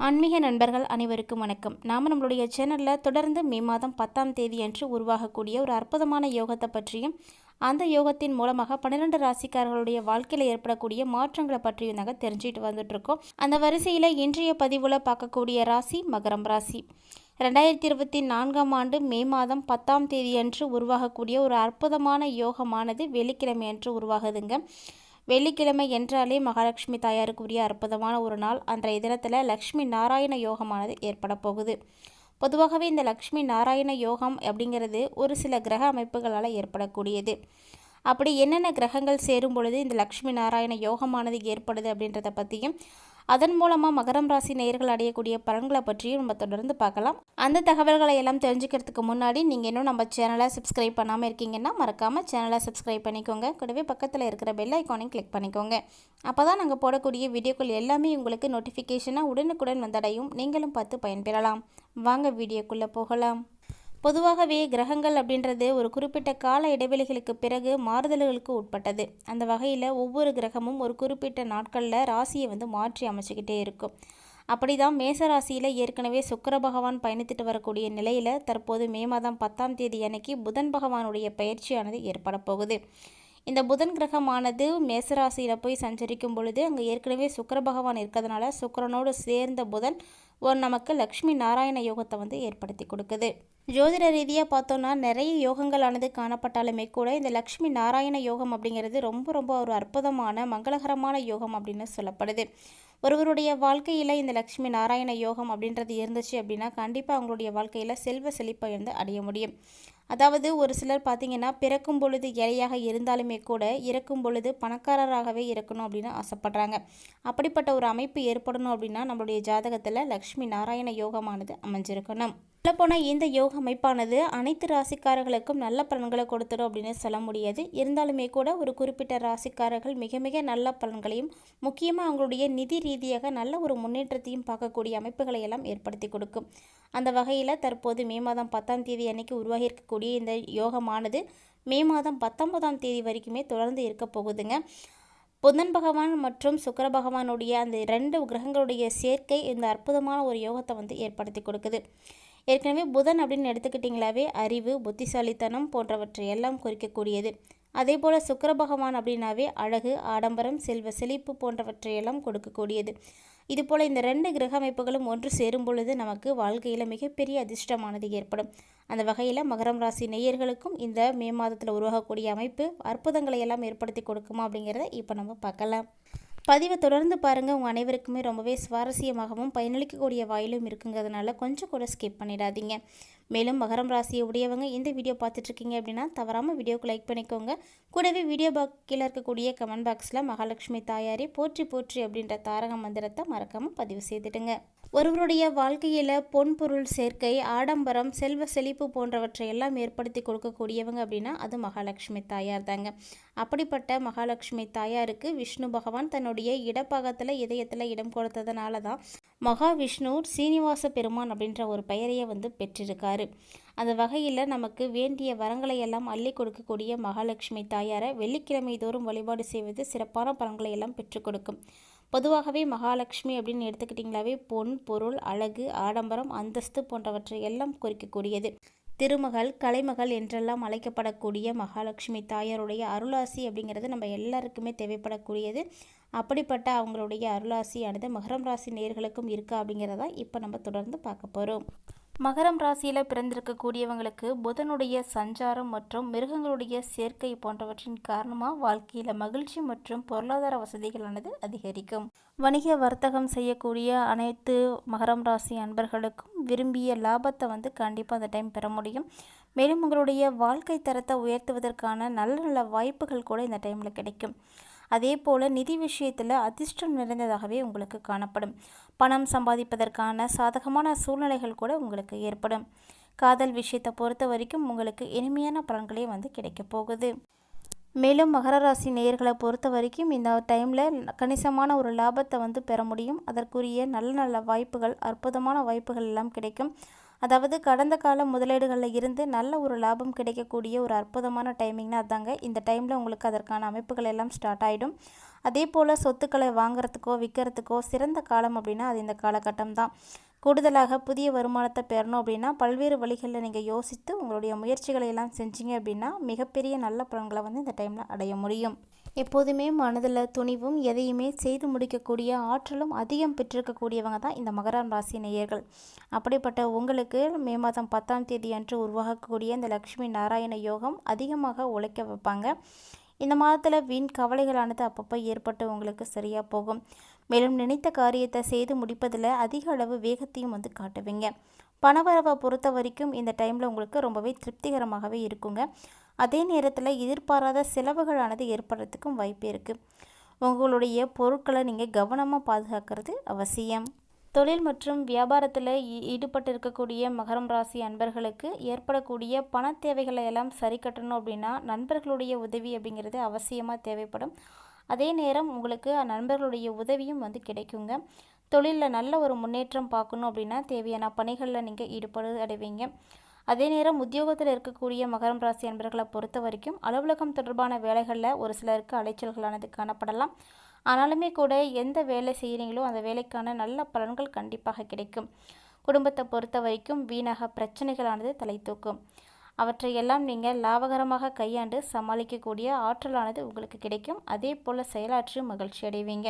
ஆன்மீக நண்பர்கள் அனைவருக்கும் வணக்கம். நாம் நம்மளுடைய சேனலில் தொடர்ந்து மே மாதம் 10ஆம் தேதி அன்று உருவாகக்கூடிய ஒரு அற்புதமான யோகத்தை பற்றியும் அந்த யோகத்தின் மூலமாக 12 ராசிக்காரர்களுடைய வாழ்க்கையில் ஏற்படக்கூடிய மாற்றங்களை பற்றியும் நாங்கள் தெரிஞ்சுட்டு வந்துட்டுருக்கோம். அந்த வரிசையில் இன்றைய பதிவில் பார்க்கக்கூடிய ராசி மகரம் ராசி. 2024ஆம் ஆண்டு மே மாதம் 10ஆம் தேதி அன்று உருவாகக்கூடிய ஒரு அற்புதமான யோகமானது வெள்ளிக்கிழமை அன்று உருவாகுதுங்க. வெள்ளிக்கிழமை என்றாலே மகாலட்சுமி தாயாருக்குரிய அற்புதமான ஒரு நாள். அன்றைய தினத்தில் லக்ஷ்மி நாராயண யோகமானது ஏற்பட போகுது. பொதுவாகவே இந்த லக்ஷ்மி நாராயண யோகம் அப்படிங்கிறது ஒரு சில கிரக அமைப்புகளால் ஏற்படக்கூடியது. அப்படி என்னென்ன கிரகங்கள் சேரும் பொழுது இந்த லக்ஷ்மி நாராயண யோகமானது ஏற்படுது அப்படின்றத பற்றியும் அதன் மூலமாக மகரம் ராசி நேயர்கள் அடையக்கூடிய பலன்களை பற்றியும் நம்ம தொடர்ந்து பார்க்கலாம். அந்த தகவல்களை எல்லாம் தெரிஞ்சுக்கிறதுக்கு முன்னாடி நீங்கள் இன்னும் நம்ம சேனலை சப்ஸ்கிரைப் பண்ணாமல் இருக்கீங்கன்னா மறக்காமல் சேனலை சப்ஸ்கிரைப் பண்ணிக்கோங்க. கூடவே பக்கத்தில் இருக்கிற பெல் ஐக்கானையும் கிளிக் பண்ணிக்கோங்க. அப்போ தான் நாங்கள் போடக்கூடிய வீடியோக்கள் எல்லாமே உங்களுக்கு நோட்டிஃபிகேஷனாக உடனுக்குடன் வந்தடையும். நீங்களும் பார்த்து பயன்பெறலாம். வாங்க வீடியோக்குள்ளே போகலாம். பொதுவாகவே கிரகங்கள் அப்படின்றது ஒரு குறிப்பிட்ட கால இடைவெளிகளுக்கு பிறகு மாறுதல்களுக்கு உட்பட்டது. அந்த வகையில் ஒவ்வொரு கிரகமும் ஒரு குறிப்பிட்ட நாட்களில் ராசியை மாற்றி அமைச்சிக்கிட்டே இருக்கும். அப்படி தான் மேச ராசியில் ஏற்கனவே சுக்கிர பகவான் பயணித்துட்டு வரக்கூடிய நிலையில் தற்போது மே மாதம் 10ஆம் தேதி அன்னைக்கு புதன் பகவானுடைய பயிற்சியானது ஏற்பட போகுது. இந்த புதன் கிரகமானது மேசராசியில் போய் சஞ்சரிக்கும் பொழுது அங்கே ஏற்கனவே சுக்கிர பகவான் இருக்கிறதுனால சுக்கிரனோடு சேர்ந்த புதன் நமக்கு லக்ஷ்மி நாராயண யோகத்தை ஏற்படுத்தி கொடுக்குது. ஜோதிட ரீதியாக பார்த்தோன்னா நிறைய யோகங்களானது காணப்பட்டாலுமே கூட இந்த லக்ஷ்மி நாராயண யோகம் அப்படிங்கிறது ரொம்ப ஒரு அற்புதமான மங்களகரமான யோகம் அப்படின்னு சொல்லப்படுது. ஒருவருடைய வாழ்க்கையில் இந்த லக்ஷ்மி நாராயண யோகம் அப்படின்றது இருந்துச்சு அப்படின்னா கண்டிப்பாக அவங்களுடைய வாழ்க்கையில் செல்வ செழிப்பை அடைய முடியும். அதாவது ஒரு சிலர் பார்த்திங்கன்னா பிறக்கும் பொழுது ஏழையாக இருந்தாலுமே கூட இறக்கும் பொழுது பணக்காரராகவே இருக்கணும் அப்படின்னு ஆசைப்படுறாங்க. அப்படிப்பட்ட ஒரு அமைப்பு ஏற்படணும் அப்படின்னா நம்மளுடைய ஜாதகத்தில் லக்ஷ்மி நாராயண யோகமானது அமைஞ்சிருக்கணும். சொல்லப்போனால் இந்த யோக அமைப்பானது அனைத்து ராசிக்காரர்களுக்கும் நல்ல பலன்களை கொடுத்துடும் அப்படின்னு சொல்ல முடியாது. இருந்தாலுமே கூட ஒரு குறிப்பிட்ட ராசிக்காரர்கள் மிக நல்ல பலன்களையும் முக்கியமாக அவங்களுடைய நிதி ரீதியாக நல்ல ஒரு முன்னேற்றத்தையும் பார்க்கக்கூடிய அமைப்புகளை எல்லாம் ஏற்படுத்தி கொடுக்கும். அந்த வகையில் தற்போது மே மாதம் 10ஆம் தேதி அன்னைக்கு உருவாகி இருக்கக்கூடிய இந்த யோகமானது மே மாதம் 19ஆம் தேதி வரைக்குமே தொடர்ந்து இருக்க போகுதுங்க. புதன் பகவான் மற்றும் சுக்கிர பகவானுடைய அந்த 2 கிரகங்களுடைய சேர்க்கை இந்த அற்புதமான ஒரு யோகத்தை ஏற்படுத்தி கொடுக்குது. ஏற்கனவே புதன் அப்படின்னு எடுத்துக்கிட்டிங்களாவே அறிவு, புத்திசாலித்தனம் போன்றவற்றை எல்லாம் குறிக்கக்கூடியது. அதே போல் சுக்கிர பகவான் அப்படின்னாவே அழகு, ஆடம்பரம், செல்வ செழிப்பு போன்றவற்றையெல்லாம் கொடுக்கக்கூடியது. இதுபோல் இந்த 2 கிரக அமைப்புகளும் ஒன்று சேரும் பொழுது நமக்கு வாழ்க்கையில் மிகப்பெரிய அதிர்ஷ்டமானது ஏற்படும். அந்த வகையில் மகரம் ராசி நேயர்களுக்கும் இந்த மே மாதத்தில் உருவாகக்கூடிய அமைப்பு அற்புதங்களை எல்லாம் ஏற்படுத்தி கொடுக்குமா அப்படிங்கிறத இப்போ நம்ம பார்க்கலாம். பதிவை தொடர்ந்து பாருங்கள். உங்கள் அனைவருக்குமே ரொம்பவே சுவாரஸ்யமாகவும் பயனளிக்கக்கூடிய வாயிலும் இருக்குங்கிறதுனால கொஞ்சம் கூட ஸ்கிப் பண்ணிடாதீங்க. மேலும் மகரம் ராசியை உடையவங்க இந்த வீடியோ பார்த்துட்ருக்கீங்க அப்படின்னா தவறாமல் வீடியோக்கு லைக் பண்ணிக்கோங்க. கூடவே வீடியோ கீழே இருக்கக்கூடிய கமெண்ட் பாக்ஸில் மகாலட்சுமி தாயாரே போற்றி போற்றி அப்படின்ற தாரக மந்திரத்தை மறக்காமல் பதிவு செய்துடுங்க. ஒருவருடைய வாழ்க்கையில் பொன் பொருள் சேர்க்கை, ஆடம்பரம், செல்வ செழிப்பு போன்றவற்றை எல்லாம் ஏற்படுத்தி கொடுக்கக்கூடியவங்க அப்படின்னா அது மகாலட்சுமி தாயார் தாங்க. அப்படிப்பட்ட மகாலட்சுமி தாயாருக்கு விஷ்ணு பகவான் தன்னுடைய இடப்பாகத்தில் இதயத்தில் இடம் கொடுத்ததுனால தான் மகாவிஷ்ணு சீனிவாச பெருமான் அப்படின்ற ஒரு பெயரையை பெற்றிருக்காரு. அந்த வகையில் நமக்கு வேண்டிய வரங்களை எல்லாம் அள்ளி கொடுக்கக்கூடிய மகாலட்சுமி தாயாரை வெள்ளிக்கிழமை தோறும் வழிபாடு செய்வது சிறப்பான பலன்களை எல்லாம் பெற்றுக் கொடுக்கும். பொதுவாகவே மகாலட்சுமி அப்படின்னு எடுத்துக்கிட்டிங்களாவே பொன், பொருள், அழகு, ஆடம்பரம், அந்தஸ்து போன்றவற்றை எல்லாம் குறிக்கக்கூடியது. திருமகள், கலைமகள் என்றெல்லாம் அழைக்கப்படக்கூடிய மகாலட்சுமி தாயாருடைய அருளாசி அப்படிங்கிறது நம்ம எல்லாருக்குமே தேவைப்படக்கூடியது. அப்படிப்பட்ட அவங்களுடைய அருளாசியானது மகரம் ராசி நேயர்களுக்கும் இருக்கா அப்படிங்கிறத இப்போ நம்ம தொடர்ந்து பார்க்க போகிறோம். மகரம் ராசியில் பிறந்திருக்கக்கூடியவங்களுக்கு புதனுடைய சஞ்சாரம் மற்றும் மிருகங்களுடைய சேர்க்கை போன்றவற்றின் காரணமாக வாழ்க்கையில் மகிழ்ச்சி மற்றும் பொருளாதார வசதிகளானது அதிகரிக்கும். வணிக வர்த்தகம் செய்யக்கூடிய அனைத்து மகரம் ராசி அன்பர்களுக்கும் விரும்பிய லாபத்தை கண்டிப்பாக அந்த டைம் பெற முடியும். மேலும் உங்களுடைய வாழ்க்கை தரத்தை உயர்த்துவதற்கான நல்ல வாய்ப்புகள் கூட இந்த டைமில் கிடைக்கும். அதே போல் நிதி விஷயத்தில் அதிர்ஷ்டம் நிறைந்ததாகவே உங்களுக்கு காணப்படும். பணம் சம்பாதிப்பதற்கான சாதகமான சூழ்நிலைகள் கூட உங்களுக்கு ஏற்படும். காதல் விஷயத்தை பொறுத்த வரைக்கும் உங்களுக்கு இனிமையான பலன்களே கிடைக்க போகுது. மேலும் மகர ராசி நேயர்களை பொறுத்த வரைக்கும் இந்த டைமில் கணிசமான ஒரு லாபத்தை பெற முடியும். அதற்குரிய நல்ல வாய்ப்புகள், அற்புதமான வாய்ப்புகள் எல்லாம் கிடைக்கும். அதாவது கடந்த கால முதலீடுகளில் இருந்து நல்ல ஒரு லாபம் கிடைக்கக்கூடிய ஒரு அற்புதமான டைமிங்னா அதாங்க. இந்த டைமில் உங்களுக்கு அதற்கான அமைப்புகள் எல்லாம் ஸ்டார்ட் ஆகிடும். அதே போல் சொத்துக்களை வாங்குறதுக்கோ விற்கிறதுக்கோ சிறந்த காலம் அப்படின்னா அது இந்த காலகட்டம் தான். கூடுதலாக புதிய வருமானத்தை பெறணும் அப்படின்னா பல்வேறு வழிகளில் நீங்கள் யோசித்து உங்களுடைய முயற்சிகளை எல்லாம் செஞ்சீங்க அப்படின்னா மிகப்பெரிய நல்ல பலன்களை இந்த டைமில் அடைய முடியும். எப்போதுமே மனதில் துணிவும் எதையுமே செய்து முடிக்கக்கூடிய ஆற்றலும் அதிகம் பெற்றிருக்கக்கூடியவங்க தான் இந்த மகரம் ராசி நேயர்கள். அப்படிப்பட்ட உங்களுக்கு மே மாதம் 10ஆம் தேதி அன்று உருவாகக்கூடிய இந்த லக்ஷ்மி நாராயண யோகம் அதிகமாக உழைக்க வைப்பாங்க. இந்த மாதத்தில் வீண் கவலைகளானது அப்பப்போ ஏற்பட்டு உங்களுக்கு சரியாக போகும். மேலும் நினைத்த காரியத்தை செய்து முடிப்பதில் அதிக அளவு வேகத்தையும் காட்டுவீங்க. பணவரவை பொறுத்த வரைக்கும் இந்த டைமில் உங்களுக்கு ரொம்பவே திருப்திகரமாகவே இருக்குங்க. அதே நேரத்தில் எதிர்பாராத செலவுகளானது ஏற்படுறதுக்கும் வாய்ப்பு இருக்குது. உங்களுடைய பொருட்களை நீங்கள் கவனமாக பாதுகாக்கிறது அவசியம். தொழில் மற்றும் வியாபாரத்தில் ஈடுபட்டு இருக்கக்கூடிய மகரம் ராசி அன்பர்களுக்கு ஏற்படக்கூடிய பண தேவைகளை எல்லாம் சரி கட்டணும் அப்படின்னா நண்பர்களுடைய உதவி அப்படிங்கிறது அவசியமாக தேவைப்படும். அதே நேரம் உங்களுக்கு நண்பர்களுடைய உதவியும் கிடைக்குங்க. தொழிலில் நல்ல ஒரு முன்னேற்றம் பார்க்கணும் அப்படின்னா தேவையான பணிகளில் நீங்கள் ஈடுபாடு அடைவீங்க. அதே நேரம் உத்தியோகத்தில் இருக்கக்கூடிய மகரம் ராசி அன்பர்களை பொறுத்த வரைக்கும் அலுவலகம் தொடர்பான வேலைகளில் ஒரு சிலருக்கு அலைச்சல்களானது காணப்படலாம். ஆனாலுமே கூட எந்த வேலை செய்கிறீங்களோ அந்த வேலைக்கான நல்ல பலன்கள் கண்டிப்பாக கிடைக்கும். குடும்பத்தை பொறுத்த வரைக்கும் வீணாக பிரச்சனைகளானது தலை தூக்கும். அவற்றையெல்லாம் நீங்கள் லாபகரமாக கையாண்டு சமாளிக்கக்கூடிய ஆற்றலானது உங்களுக்கு கிடைக்கும். அதே போல் செயலாற்றி மகிழ்ச்சி அடைவீங்க.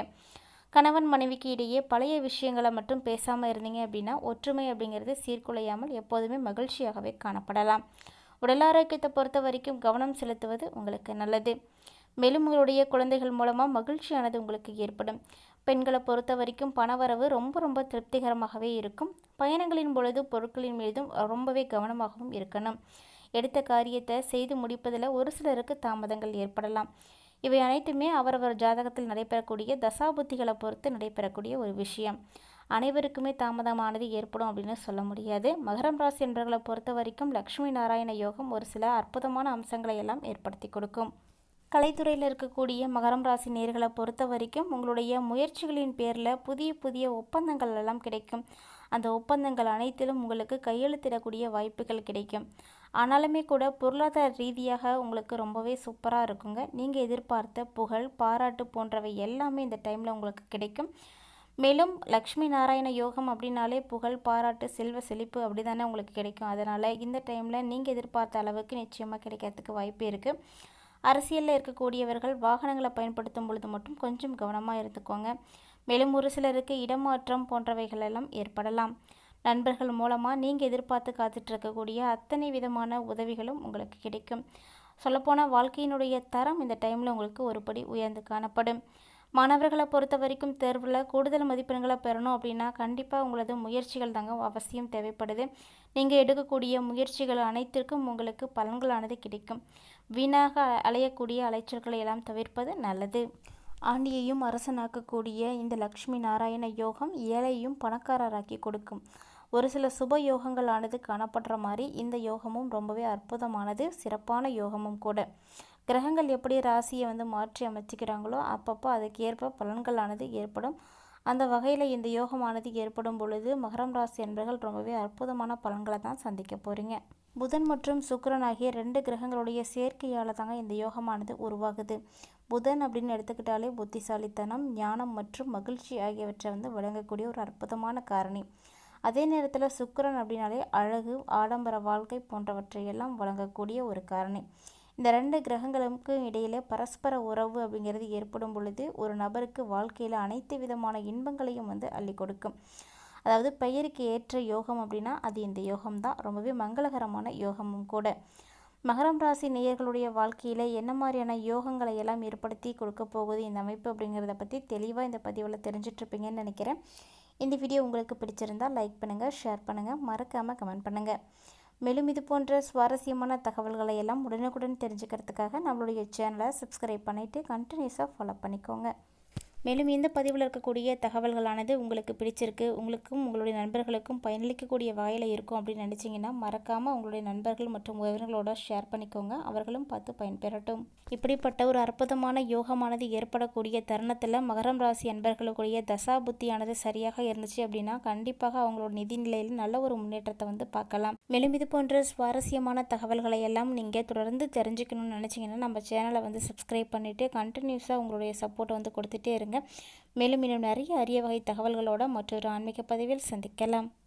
கணவன் மனைவிக்கு இடையே பழைய விஷயங்களை மட்டும் பேசாமல் இருந்தீங்க அப்படின்னா ஒற்றுமை அப்படிங்கிறது சீர்குலையாமல் எப்போதுமே மகிழ்ச்சியாகவே காணப்படலாம். உடல் ஆரோக்கியத்தை பொறுத்த வரைக்கும் கவனம் செலுத்துவது உங்களுக்கு நல்லது. மேலும் உங்களுடைய குழந்தைகள் மூலமாக மகிழ்ச்சியானது உங்களுக்கு ஏற்படும். பெண்களை பொறுத்த வரைக்கும் பணவரவு ரொம்ப திருப்திகரமாகவே இருக்கும். பயணங்களின் பொழுது பொருட்களின் மீதும் ரொம்பவே கவனமாகவும் இருக்கணும். எடுத்த காரியத்தை செய்து முடிப்பதில் ஒரு சிலருக்கு தாமதங்கள் ஏற்படலாம். இவை அனைத்துமே அவரவர் ஜாதகத்தில் நடைபெறக்கூடிய தசாபுத்திகளை பொறுத்து நடைபெறக்கூடிய ஒரு விஷயம். அனைவருக்குமே தாமதமானது ஏற்படும் அப்படின்னு சொல்ல முடியாது. மகரம் ராசி என்பவர்களை பொறுத்த வரைக்கும் லக்ஷ்மி நாராயண யோகம் ஒரு சில அற்புதமான அம்சங்களை எல்லாம் ஏற்படுத்தி கொடுக்கும். கலைத்துறையில் இருக்கக்கூடிய மகரம் ராசி நேர்களை பொறுத்த வரைக்கும் உங்களுடைய முயற்சிகளின் பேரில் புதிய ஒப்பந்தங்கள் எல்லாம் கிடைக்கும். அந்த ஒப்பந்தங்கள் அனைத்திலும் உங்களுக்கு கையெழுத்திடக்கூடிய வாய்ப்புகள் கிடைக்கும். ஆனாலுமே கூட பொருளாதார ரீதியாக உங்களுக்கு ரொம்பவே சூப்பராக இருக்குங்க. நீங்கள் எதிர்பார்த்த புகழ் பாராட்டு போன்றவை எல்லாமே இந்த டைமில் உங்களுக்கு கிடைக்கும். மேலும் லக்ஷ்மி நாராயண யோகம் அப்படின்னாலே புகழ் பாராட்டு செல்வ செழிப்பு அப்படி தானே உங்களுக்கு கிடைக்கும். அதனால் இந்த டைமில் நீங்கள் எதிர்பார்த்த அளவுக்கு நிச்சயமாக கிடைக்கிறதுக்கு வாய்ப்பு இருக்குது. அரசியலில் இருக்கக்கூடியவர்கள் வாகனங்களை பயன்படுத்தும் பொழுது மட்டும் கொஞ்சம் கவனமாக இருந்துக்கோங்க. மேலும் ஒரு சிலருக்கு இடமாற்றம் போன்றவைகளெல்லாம் ஏற்படலாம். நண்பர்கள் மூலமாக நீங்கள் எதிர்பார்த்து காத்துட்ருக்கக்கூடிய அத்தனை விதமான உதவிகளும் உங்களுக்கு கிடைக்கும். சொல்லப்போனால் வாழ்க்கையினுடைய தரம் இந்த டைமில் உங்களுக்கு ஒருபடி உயர்ந்து காணப்படும். மாணவர்களை பொறுத்த வரைக்கும் தேர்வில் கூடுதல் மதிப்பெண்களை பெறணும் அப்படின்னா கண்டிப்பாக உங்களது முயற்சிகள் தாங்க அவசியம் தேவைப்படுது. நீங்கள் எடுக்கக்கூடிய முயற்சிகள் அனைத்திற்கும் உங்களுக்கு பலன்களானது கிடைக்கும். வீணாக அலையக்கூடிய அலைச்சல்களை எல்லாம் தவிர்ப்பது நல்லது. ஆண்டியையும் அரசனாக்கக்கூடிய இந்த லக்ஷ்மி நாராயண யோகம் ஏழையும் பணக்காரராக்கி கொடுக்கும். ஒரு சில சுப யோகங்களானது காணப்படுற மாதிரி இந்த யோகமும் ரொம்பவே அற்புதமானது, சிறப்பான யோகமும் கூட. கிரகங்கள் எப்படி ராசியை மாற்றி அமைச்சிக்கிறாங்களோ அப்பப்போ அதுக்கு ஏற்ப பலன்களானது ஏற்படும். அந்த வகையில் இந்த யோகமானது ஏற்படும் பொழுது மகரம் ராசி என்பர்கள் ரொம்பவே அற்புதமான பலன்களை தான் சந்திக்க போகிறீங்க. புதன் மற்றும் சுக்கிரன் ஆகிய 2 கிரகங்களுடைய சேர்க்கையால் தாங்க இந்த யோகமானது உருவாகுது. புதன் அப்படின்னு எடுத்துக்கிட்டாலே புத்திசாலித்தனம், ஞானம் மற்றும் மகிழ்ச்சி ஆகியவற்றை வழங்கக்கூடிய ஒரு அற்புதமான காரணி. அதே நேரத்தில் சுக்கிரன் அப்படின்னாலே அழகு, ஆடம்பர வாழ்க்கை போன்றவற்றையெல்லாம் வழங்கக்கூடிய ஒரு காரணி. இந்த 2 கிரகங்களுக்கு இடையிலே பரஸ்பர உறவு அப்படிங்கிறது ஏற்படும் பொழுது ஒரு நபருக்கு வாழ்க்கையில் அனைத்து விதமான இன்பங்களையும் அள்ளி கொடுக்கும். அதாவது பெயருக்கு ஏற்ற யோகம் அப்படின்னா அது இந்த யோகம்தான். ரொம்பவே மங்களகரமான யோகமும் கூட. மகரம் ராசி நேயர்களுடைய வாழ்க்கையில் என்ன மாதிரியான யோகங்களை எல்லாம் ஏற்படுத்தி கொடுக்க போகுது இந்த அமைப்பு அப்படிங்கிறத பற்றி தெளிவாக இந்த பதிவில் தெரிஞ்சிட்ருப்பீங்கன்னு நினைக்கிறேன். இந்த வீடியோ உங்களுக்கு பிடிச்சிருந்தால் லைக் பண்ணுங்கள், ஷேர் பண்ணுங்கள், மறக்காமல் கமெண்ட் பண்ணுங்கள். மேலும் இது போன்ற சுவாரஸ்யமான தகவல்களை எல்லாம் உடனுக்குடன் தெரிஞ்சுக்கிறதுக்காக நம்மளுடைய சேனலை சப்ஸ்கிரைப் பண்ணிவிட்டு கண்டினியூஸாக ஃபாலோ பண்ணிக்கோங்க. மேலும் இந்த பதிவில் இருக்கக்கூடிய தகவல்களானது உங்களுக்கு பிடிச்சிருக்கு, உங்களுக்கும் உங்களுடைய நண்பர்களுக்கும் பயனளிக்கக்கூடிய வகையில் இருக்கும் அப்படின்னு நினச்சிங்கன்னா மறக்காமல் உங்களுடைய நண்பர்கள் மற்றும் உறவினர்களோட ஷேர் பண்ணிக்கோங்க. அவர்களும் பார்த்து பயன்பெறட்டும். இப்படிப்பட்ட ஒரு அற்புதமான யோகமானது ஏற்படக்கூடிய தருணத்தில் மகரம் ராசி அன்பர்களுடைய தசா புத்தியானது சரியாக இருந்துச்சு அப்படின்னா கண்டிப்பாக அவங்களோட நிதி நிலையில் நல்ல ஒரு முன்னேற்றத்தை பார்க்கலாம். மேலும் இது போன்ற சுவாரஸ்யமான தகவல்களை எல்லாம் நீங்கள் தொடர்ந்து தெரிஞ்சுக்கணும்னு நினச்சிங்கன்னா நம்ம சேனலை சப்ஸ்கிரைப் பண்ணிவிட்டு கண்டினியூஸாக உங்களுடைய சப்போர்ட்டை கொடுத்துட்டே இருங்க. மேலும் இன்னும் நிறைய அரிய வகை தகவல்களோட மற்றொரு ஆன்மீக பதிவில் சந்திக்கலாம்.